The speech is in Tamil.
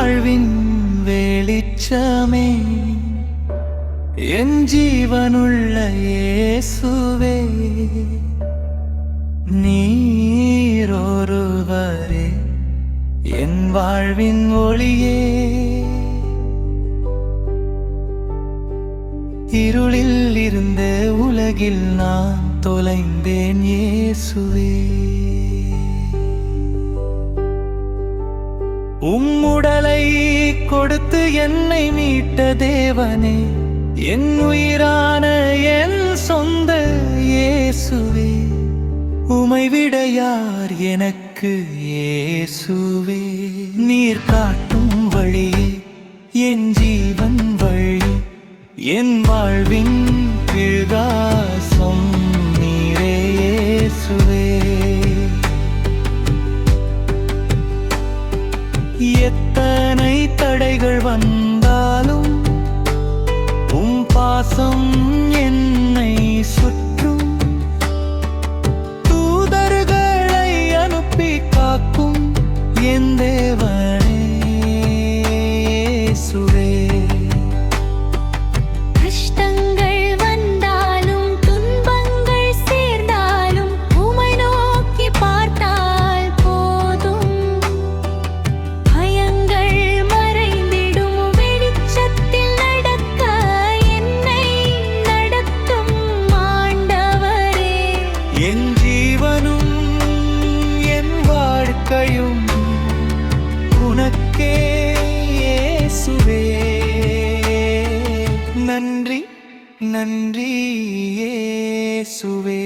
வாழ்வின் வெளிச்சமே, என் ஜீவனுள்ள இயேசுவே, நீரொருவரே என் வாழ்வின் ஒளியே. இருளில் இருந்த உலகில் நான் தொலைந்தேன் இயேசுவே, உம்முடலை கொடுத்து என்னை மீட்ட தேவனே, என் உயிரான என் சொந்த இயேசுவே, உமை விட யார் எனக்கு இயேசுவே. நீர் காட்டும் வழியே என் ஜீவன் வழி, என் வாழ்வின் பிரகாசம் நீரே இயேசுவே. எத்தனை தடைகள் வந்தாலும் உம் பாசம் என்னை சுற்றும், தூதர்களை அனுப்பி காக்கும் என் தேவனே இயேசுவே. என் ஜீவனும் என் வாழ்க்கையும் உனக்கே இயேசுவே. நன்றி நன்றி இயேசுவே.